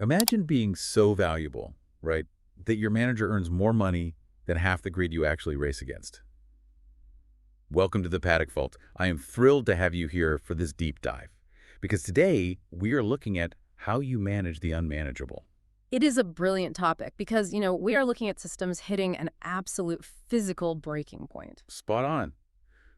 Imagine being so valuable, right, that your manager earns more money than half the grid you actually race against. Welcome to the Paddock Vault. I am thrilled to have you here for this deep dive, because today we are looking at how you manage the unmanageable. It is a brilliant topic because, we are looking at systems hitting an absolute physical breaking point. Spot on.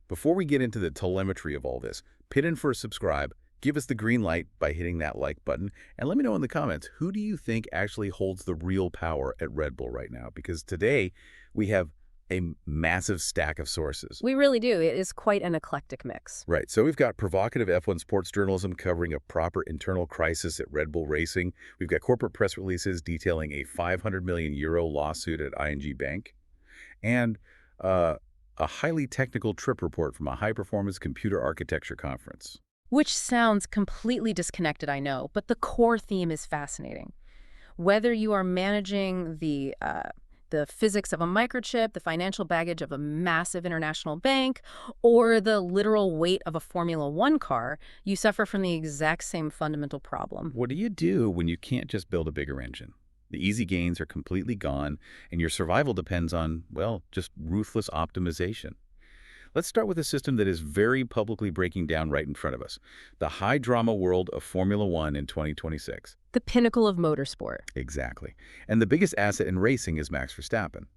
Before we get into the telemetry of all this, pin in for a subscribe, give us the green light by hitting that like button, and let me know in the comments, who do you think actually holds the real power at Red Bull right now? Because today we have a massive stack of sources. We really do. It is quite an eclectic mix. Right, so we've got provocative F1 sports journalism covering a proper internal crisis at Red Bull Racing. We've got corporate press releases detailing a 500 million euro lawsuit at ING Bank. And a highly technical trip report from a high-performance computer architecture conference. Which sounds completely disconnected, I know, but the core theme is fascinating. Whether you are managing the physics of a microchip, the financial baggage of a massive international bank, or the literal weight of a Formula One car, you suffer from the exact same fundamental problem. What do you do when you can't just build a bigger engine? The easy gains are completely gone, and your survival depends on, well, just ruthless optimization. Let's start with a system that is very publicly breaking down right in front of us. The high-drama world of Formula One in 2026. The pinnacle of motorsport. Exactly. And the biggest asset in racing is Max Verstappen.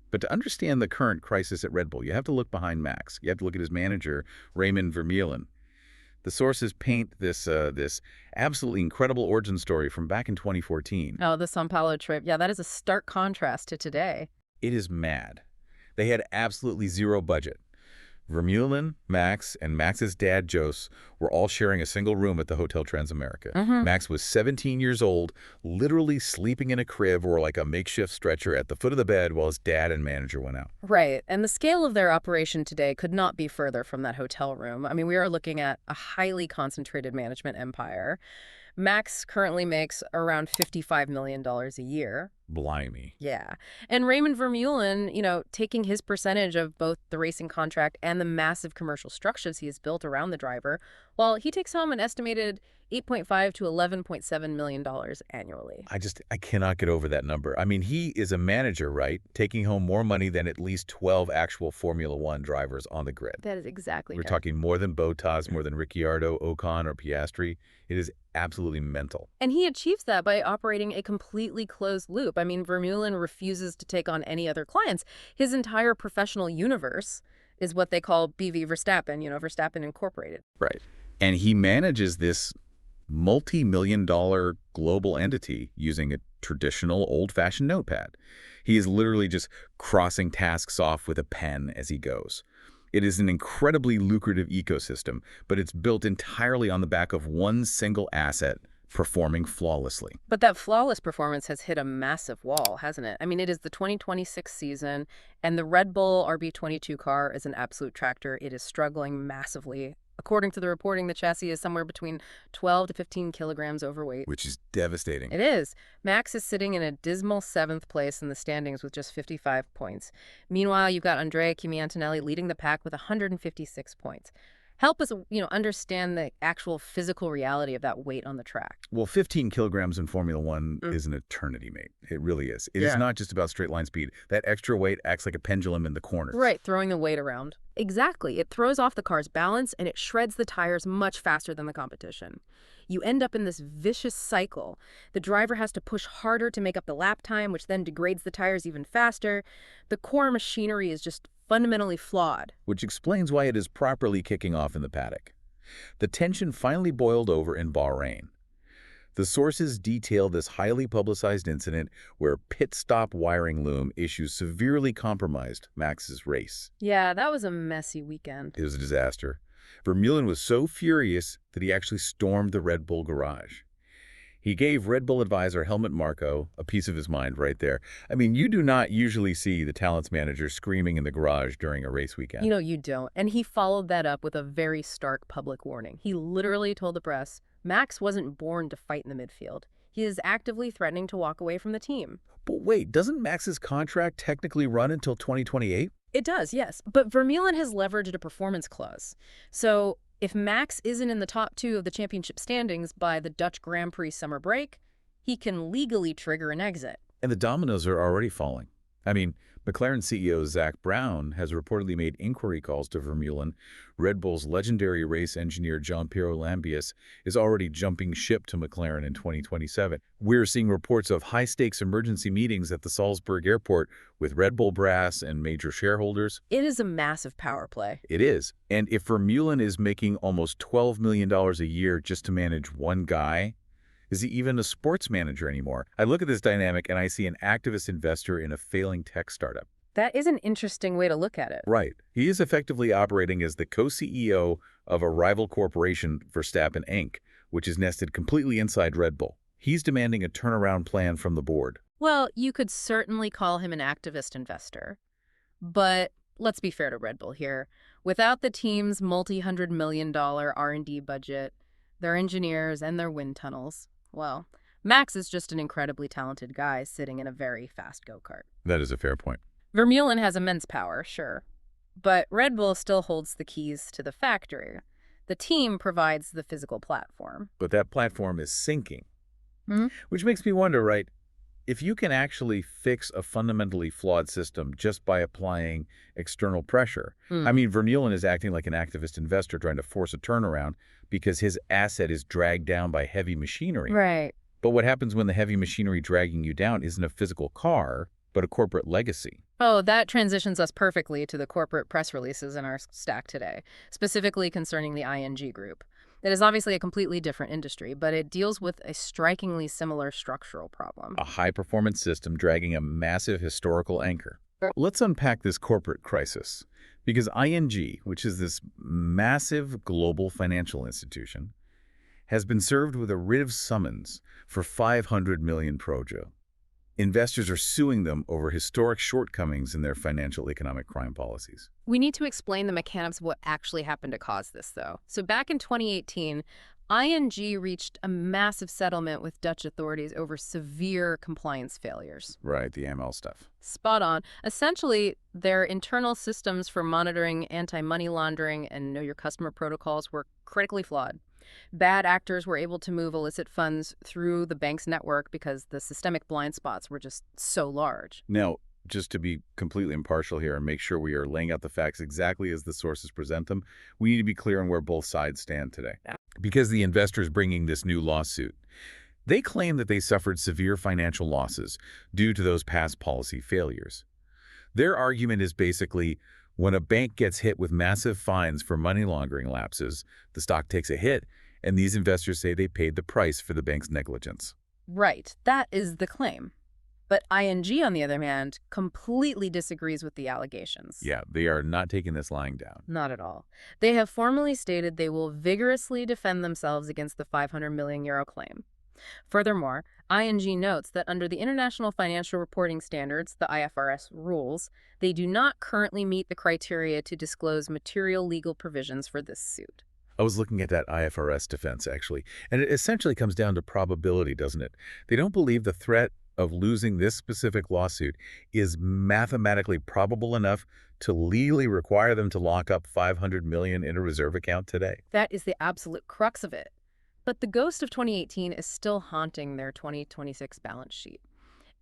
But to understand the current crisis at Red Bull, you have to look behind Max. You have to look at his manager, Raymond Vermeulen. The sources paint this absolutely incredible origin story from back in 2014. Oh, the São Paulo trip. Yeah, that is a stark contrast to today. It is mad. They had absolutely zero budget. Vermeulen, Max, and Max's dad, Jos, were all sharing a single room at the Hotel Transamerica. Max was 17 years old, literally sleeping in a crib or like a makeshift stretcher at the foot of the bed while his dad and manager went out. Right, and the scale of their operation today could not be further from that hotel room. I mean, we are looking at a highly concentrated management empire. Max currently makes around $55 million a year. Blimey. Yeah. And Raymond Vermeulen, taking his percentage of both the racing contract and the massive commercial structures he has built around the driver, well, he takes home an estimated $8.5 to $11.7 million annually. I cannot get over that number. I mean, he is a manager, right? Taking home more money than at least 12 actual Formula One drivers on the grid. That is exactly We're right. talking more than Bottas, more than Ricciardo, Ocon, or Piastri. It is absolutely mental. And he achieves that by operating a completely closed loop. I mean, Vermeulen refuses to take on any other clients. His entire professional universe is what they call BV Verstappen, Verstappen Incorporated. Right. And he manages this multi-million-dollar global entity using a traditional old-fashioned notepad. He is literally just crossing tasks off with a pen as he goes. It is an incredibly lucrative ecosystem, but it's built entirely on the back of one single asset performing flawlessly. But that flawless performance has hit a massive wall, hasn't it? I mean, it is the 2026 season, and the Red Bull RB22 car is an absolute tractor. It is struggling massively. According to the reporting, the chassis is somewhere between 12 to 15 kilograms overweight. Which is devastating. It is. Max is sitting in a dismal 7th place in the standings with just 55 points. Meanwhile, you've got Andrea Antonelli leading the pack with 156 points. Help us, understand the actual physical reality of that weight on the track. Well, 15 kilograms in Formula One is an eternity, mate. It really is. It is not just about straight line speed. That extra weight acts like a pendulum in the corners. Right, throwing the weight around. Exactly. It throws off the car's balance and it shreds the tires much faster than the competition. You end up in this vicious cycle. The driver has to push harder to make up the lap time, which then degrades the tires even faster. The core machinery is just fundamentally flawed. Which explains why it is properly kicking off in the paddock. The tension finally boiled over in Bahrain. The sources detail this highly publicized incident where pit stop wiring loom issues severely compromised Max's race. Yeah, that was a messy weekend. It was a disaster. Vermeulen was so furious that he actually stormed the Red Bull garage. He gave Red Bull advisor Helmut Marko a piece of his mind right there. I mean, you do not usually see the talents manager screaming in the garage during a race weekend. You don't. And he followed that up with a very stark public warning. He literally told the press, Max wasn't born to fight in the midfield. He is actively threatening to walk away from the team. But wait, doesn't Max's contract technically run until 2028? It does, yes. But Vermeulen has leveraged a performance clause. So if Max isn't in the top 2 of the championship standings by the Dutch Grand Prix summer break, he can legally trigger an exit. And the dominoes are already falling. I mean, McLaren CEO Zak Brown has reportedly made inquiry calls to Vermeulen. Red Bull's legendary race engineer Jean-Pierre Lambias is already jumping ship to McLaren in 2027. We're seeing reports of high-stakes emergency meetings at the Salzburg airport with Red Bull brass and major shareholders. It is a massive power play. It is. And if Vermeulen is making almost $12 million a year just to manage one guy, is he even a sports manager anymore? I look at this dynamic and I see an activist investor in a failing tech startup. That is an interesting way to look at it. Right. He is effectively operating as the co-CEO of a rival corporation, Verstappen Inc., which is nested completely inside Red Bull. He's demanding a turnaround plan from the board. Well, you could certainly call him an activist investor. But let's be fair to Red Bull here. Without the team's multi-hundred-million-dollar R&D budget, their engineers, and their wind tunnels, well, Max is just an incredibly talented guy sitting in a very fast go-kart. That is a fair point. Vermeulen has immense power, sure. But Red Bull still holds the keys to the factory. The team provides the physical platform. But that platform is sinking. Hmm? Which makes me wonder, right, if you can actually fix a fundamentally flawed system just by applying external pressure. I mean, Vermeulen is acting like an activist investor trying to force a turnaround because his asset is dragged down by heavy machinery. Right. But what happens when the heavy machinery dragging you down isn't a physical car, but a corporate legacy? Oh, that transitions us perfectly to the corporate press releases in our stack today, specifically concerning the ING Group. That is obviously a completely different industry, but it deals with a strikingly similar structural problem. A high-performance system dragging a massive historical anchor. Let's unpack this corporate crisis, because ING, which is this massive global financial institution, has been served with a writ of summons for $500 million projo. Investors are suing them over historic shortcomings in their financial economic crime policies. We need to explain the mechanics of what actually happened to cause this, though. So back in 2018, ING reached a massive settlement with Dutch authorities over severe compliance failures. Right, the AML stuff. Spot on. Essentially, their internal systems for monitoring anti-money laundering and know your customer protocols were critically flawed. Bad actors were able to move illicit funds through the bank's network because the systemic blind spots were just so large. Now, just to be completely impartial here and make sure we are laying out the facts exactly as the sources present them, we need to be clear on where both sides stand today. Because the investors bringing this new lawsuit, they claim that they suffered severe financial losses due to those past policy failures. Their argument is basically, when a bank gets hit with massive fines for money laundering lapses, the stock takes a hit, and these investors say they paid the price for the bank's negligence. Right, that is the claim. But ING, on the other hand, completely disagrees with the allegations. Yeah, they are not taking this lying down. Not at all. They have formally stated they will vigorously defend themselves against the €500 million claim. Furthermore, ING notes that under the International Financial Reporting Standards, the IFRS rules, they do not currently meet the criteria to disclose material legal provisions for this suit. I was looking at that IFRS defense, actually, and it essentially comes down to probability, doesn't it? They don't believe the threat of losing this specific lawsuit is mathematically probable enough to legally require them to lock up $500 million in a reserve account today. That is the absolute crux of it. But the ghost of 2018 is still haunting their 2026 balance sheet.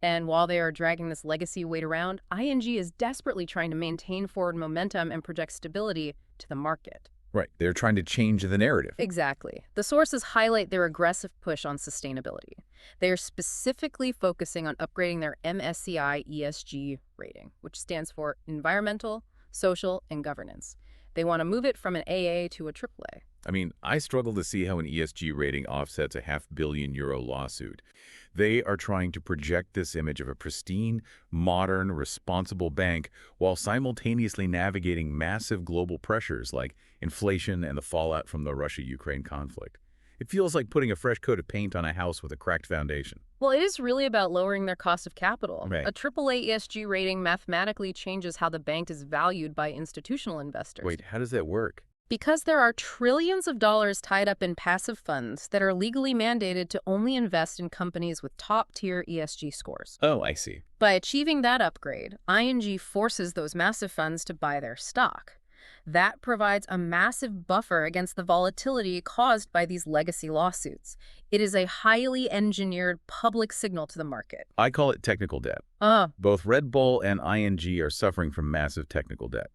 And while they are dragging this legacy weight around, ING is desperately trying to maintain forward momentum and project stability to the market. Right. They're trying to change the narrative. Exactly. The sources highlight their aggressive push on sustainability. They are specifically focusing on upgrading their MSCI ESG rating, which stands for Environmental, Social, and Governance. They want to move it from an AA to a AAA. I mean, I struggle to see how an ESG rating offsets a €500 million lawsuit. They are trying to project this image of a pristine, modern, responsible bank while simultaneously navigating massive global pressures like inflation and the fallout from the Russia-Ukraine conflict. It feels like putting a fresh coat of paint on a house with a cracked foundation. Well, it is really about lowering their cost of capital. Right. A AAA ESG rating mathematically changes how the bank is valued by institutional investors. Wait, how does that work? Because there are trillions of dollars tied up in passive funds that are legally mandated to only invest in companies with top-tier ESG scores. Oh, I see. By achieving that upgrade, ING forces those massive funds to buy their stock. That provides a massive buffer against the volatility caused by these legacy lawsuits. It is a highly engineered public signal to the market. I call it technical debt. Uh, Both Red Bull and ING are suffering from massive technical debt,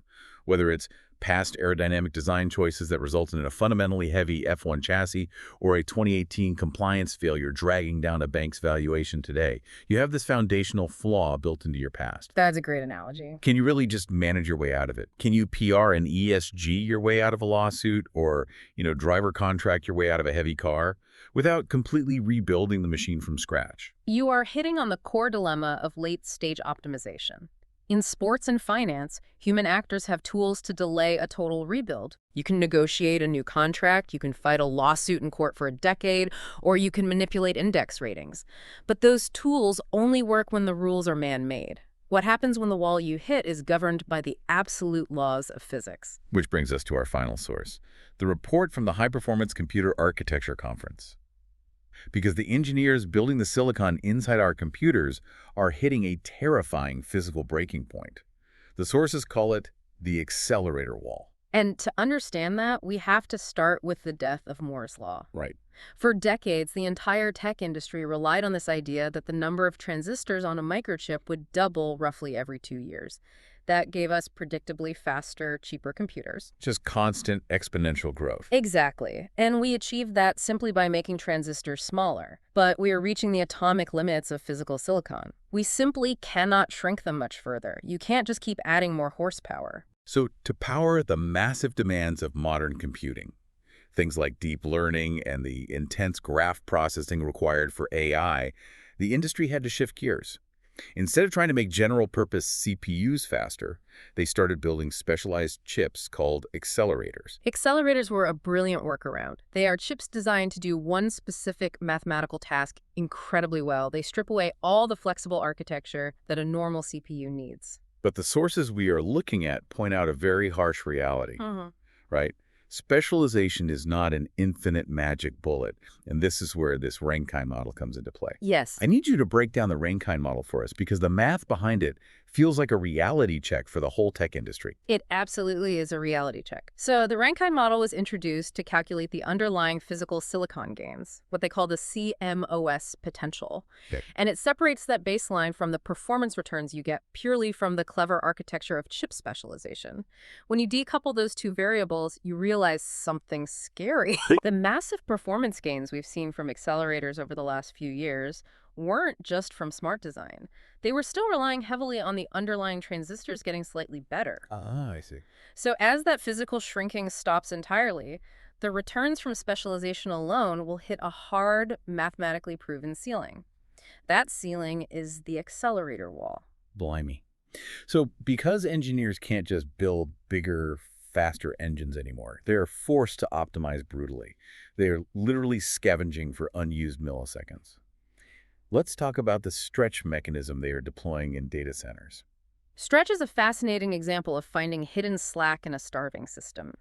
whether it's past aerodynamic design choices that resulted in a fundamentally heavy F1 chassis or a 2018 compliance failure dragging down a bank's valuation today. You have this foundational flaw built into your past. that's a great analogy. Can you really just manage your way out of it? Can you PR and ESG your way out of a lawsuit or, driver contract your way out of a heavy car without completely rebuilding the machine from scratch? You are hitting on the core dilemma of late-stage optimization. In sports and finance, human actors have tools to delay a total rebuild. You can negotiate a new contract, you can fight a lawsuit in court for a decade, or you can manipulate index ratings. But those tools only work when the rules are man-made. What happens when the wall you hit is governed by the absolute laws of physics. Which brings us to our final source, the report from the High Performance Computer Architecture Conference. Because the engineers building the silicon inside our computers are hitting a terrifying physical breaking point. The sources call it the accelerator wall. And to understand that, we have to start with the death of Moore's Law. Right. For decades, the entire tech industry relied on this idea that the number of transistors on a microchip would double roughly every 2 years. That gave us predictably faster, cheaper computers. Just constant exponential growth. Exactly. And we achieved that simply by making transistors smaller. But we are reaching the atomic limits of physical silicon. We simply cannot shrink them much further. You can't just keep adding more horsepower. So to power the massive demands of modern computing, things like deep learning and the intense graph processing required for AI, the industry had to shift gears. Instead of trying to make general-purpose CPUs faster, they started building specialized chips called accelerators. Accelerators were a brilliant workaround. They are chips designed to do one specific mathematical task incredibly well. They strip away all the flexible architecture that a normal CPU needs. But the sources we are looking at point out a very harsh reality, right? Specialization is not an infinite magic bullet, and this is where this Rankine model comes into play. Yes. I need you to break down the Rankine model for us because the math behind it feels like a reality check for the whole tech industry. It absolutely is a reality check. So the Rankine model was introduced to calculate the underlying physical silicon gains, what they call the CMOS potential. Okay. And it separates that baseline from the performance returns you get purely from the clever architecture of chip specialization. When you decouple those two variables, you realize something scary. The massive performance gains we've seen from accelerators over the last few years weren't just from smart design. They were still relying heavily on the underlying transistors getting slightly better. I see. So as that physical shrinking stops entirely, the returns from specialization alone will hit a hard, mathematically proven ceiling. That ceiling is the accelerator wall. Blimey. So because engineers can't just build bigger, faster engines anymore, they are forced to optimize brutally. They are literally scavenging for unused milliseconds. Let's talk about the stretch mechanism they are deploying in data centers. Stretch is a fascinating example of finding hidden slack in a starving system.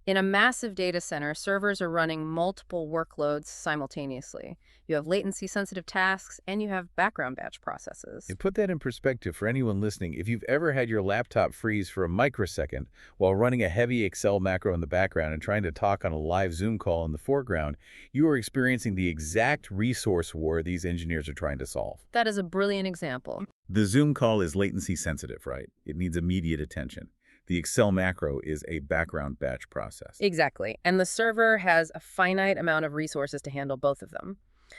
In a massive data center, servers are running multiple workloads simultaneously. You have latency-sensitive tasks, and you have background batch processes. To put that in perspective for anyone listening, if you've ever had your laptop freeze for a microsecond while running a heavy Excel macro in the background and trying to talk on a live Zoom call in the foreground, you are experiencing the exact resource war these engineers are trying to solve. That is a brilliant example. The Zoom call is latency sensitive, right? It needs immediate attention. The Excel macro is a background batch process. Exactly. And the server has a finite amount of resources to handle both of them.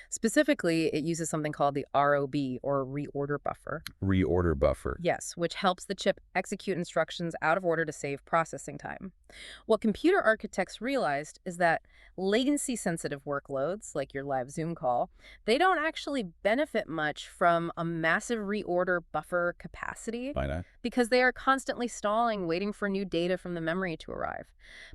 Specifically, it uses something called the ROB, or reorder buffer. Reorder buffer. Yes, which helps the chip execute instructions out of order to save processing time. What computer architects realized is that latency-sensitive workloads, like your live Zoom call, they don't actually benefit much from a massive reorder buffer capacity. Why not? Because they are constantly stalling, waiting for new data from the memory to arrive.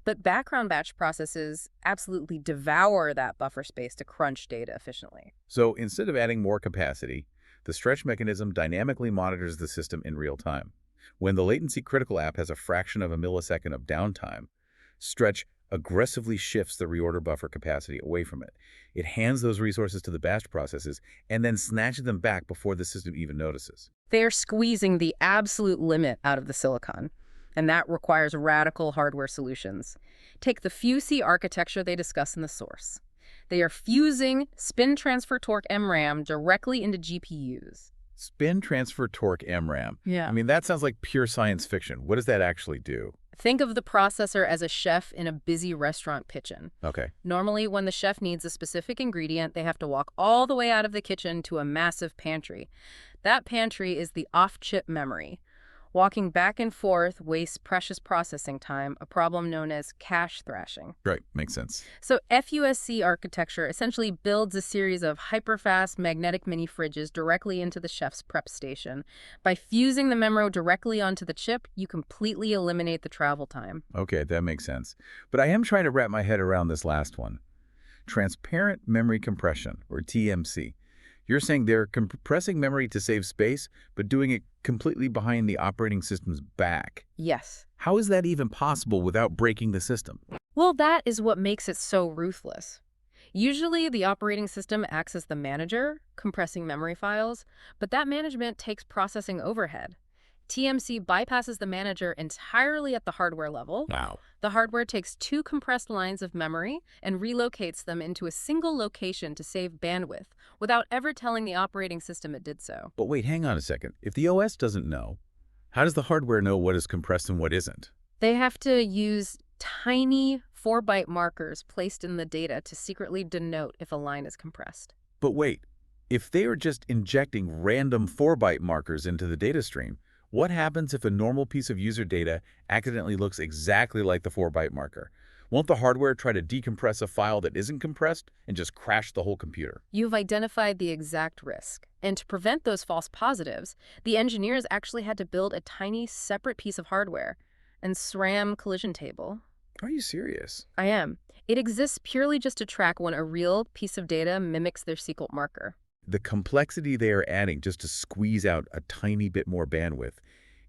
But background batch processes absolutely devour that buffer space to crunch data efficiently. So instead of adding more capacity, the stretch mechanism dynamically monitors the system in real time. When the latency critical app has a fraction of a millisecond of downtime, Stretch aggressively shifts the reorder buffer capacity away from it. It hands those resources to the batch processes and then snatches them back before the system even notices. They're squeezing the absolute limit out of the silicon. and that requires radical hardware solutions. Take the FUSI architecture they discuss in the source. They are fusing spin transfer torque MRAM directly into GPUs. Spin transfer torque MRAM. Yeah. I mean, that sounds like pure science fiction. What does that actually do? Think of the processor as a chef in a busy restaurant kitchen. Okay. Normally, when the chef needs a specific ingredient, they have to walk all the way out of the kitchen to a massive pantry. That pantry is the off-chip memory. Walking back and forth wastes precious processing time, a problem known as cache thrashing. Right. Makes sense. So FUSC architecture essentially builds a series of hyperfast magnetic mini fridges directly into the chef's prep station. By fusing the memory directly onto the chip, you completely eliminate the travel time. Okay, that makes sense. But I am trying to wrap my head around this last one. Transparent memory compression, or TMC. You're saying they're compressing memory to save space, but doing it completely behind the operating system's back. Yes. How is that even possible without breaking the system? Well, that is what makes it so ruthless. Usually, the operating system acts as the manager, compressing memory files, but that management takes processing overhead. TMC bypasses the manager entirely at the hardware level. Wow. The hardware takes 2 compressed lines of memory and relocates them into a single location to save bandwidth, without ever telling the operating system it did so. But wait, hang on a second. If the OS doesn't know, how does the hardware know what is compressed and what isn't? They have to use tiny 4-byte markers placed in the data to secretly denote if a line is compressed. But wait, if they are just injecting random 4-byte markers into the data stream, what happens if a normal piece of user data accidentally looks exactly like the 4-byte marker? Won't the hardware try to decompress a file that isn't compressed and just crash the whole computer? You've identified the exact risk. And to prevent those false positives, the engineers actually had to build a tiny separate piece of hardware, an SRAM collision table. Are you serious? I am. It exists purely just to track when a real piece of data mimics their secret marker. The complexity they are adding just to squeeze out a tiny bit more bandwidth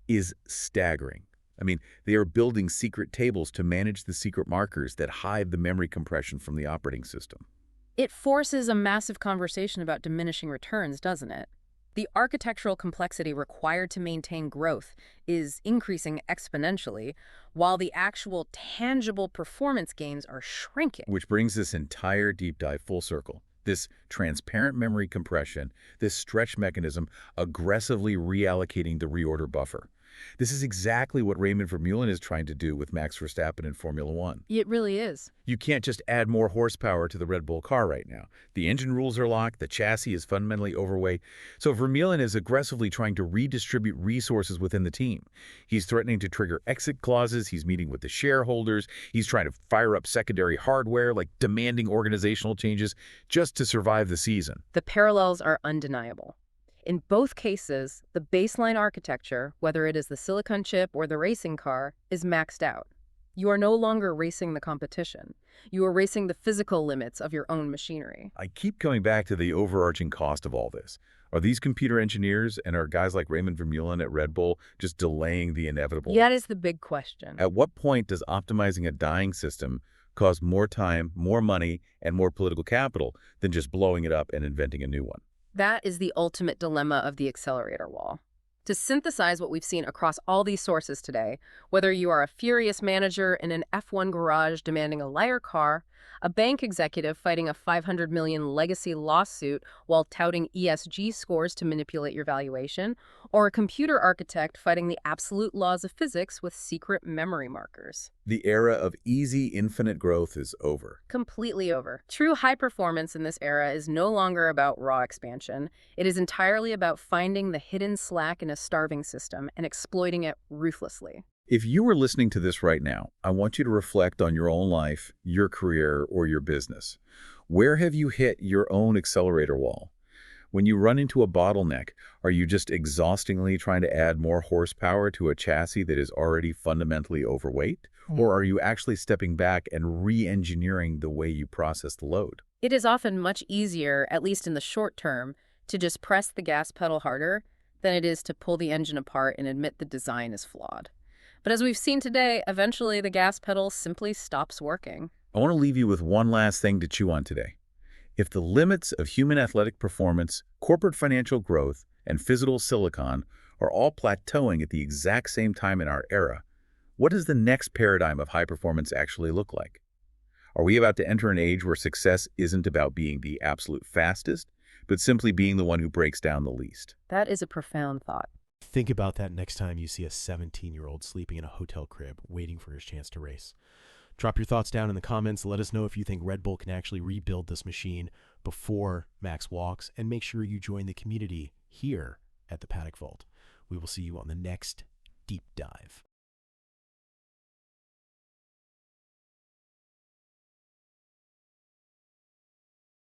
is staggering. I mean, they are building secret tables to manage the secret markers that hide the memory compression from the operating system. It forces a massive conversation about diminishing returns, doesn't it? The architectural complexity required to maintain growth is increasing exponentially, while the actual tangible performance gains are shrinking. Which brings this entire deep dive full circle. This transparent memory compression, this stretch mechanism aggressively reallocating the reorder buffer. This is exactly what Raymond Vermeulen is trying to do with Max Verstappen in Formula One. It really is. You can't just add more horsepower to the Red Bull car right now. The engine rules are locked, the chassis is fundamentally overweight. So Vermeulen is aggressively trying to redistribute resources within the team. He's threatening to trigger exit clauses, he's meeting with the shareholders, he's trying to fire up secondary hardware, like demanding organizational changes just to survive the season. The parallels are undeniable. In both cases, the baseline architecture, whether it is the silicon chip or the racing car, is maxed out. You are no longer racing the competition. You are racing the physical limits of your own machinery. I keep coming back to the overarching cost of all this. Are these computer engineers and are guys like Raymond Vermeulen at Red Bull just delaying the inevitable? That is the big question. At what point does optimizing a dying system cost more time, more money, and more political capital than just blowing it up and inventing a new one? That is the ultimate dilemma of the accelerator wall. To synthesize what we've seen across all these sources today, whether you are a furious manager in an F1 garage demanding a liar car, a bank executive fighting a $500 million legacy lawsuit while touting ESG scores to manipulate your valuation, or a computer architect fighting the absolute laws of physics with secret memory markers. The era of easy, infinite growth is over. Completely over. True high performance in this era is no longer about raw expansion. It is entirely about finding the hidden slack in a starving system and exploiting it ruthlessly. If you were listening to this right now, I want you to reflect on your own life, your career, or your business. Where have you hit your own accelerator wall? When you run into a bottleneck, are you just exhaustingly trying to add more horsepower to a chassis that is already fundamentally overweight? Or are you actually stepping back and re-engineering the way you process the load? It is often much easier, at least in the short term, to just press the gas pedal harder than it is to pull the engine apart and admit the design is flawed. But as we've seen today, eventually the gas pedal simply stops working. I want to leave you with one last thing to chew on today. If the limits of human athletic performance, corporate financial growth, and physical silicon are all plateauing at the exact same time in our era, What does the next paradigm of high performance actually look like? Are we about to enter an age where success isn't about being the absolute fastest, but simply being the one who breaks down the least? That is a profound thought. Think about that next time you see a 17-year-old sleeping in a hotel crib waiting for his chance to race. Drop your thoughts down in the comments. Let us know if you think Red Bull can actually rebuild this machine before Max walks, and make sure you join the community here at the Paddock Vault. We will see you on the next deep dive.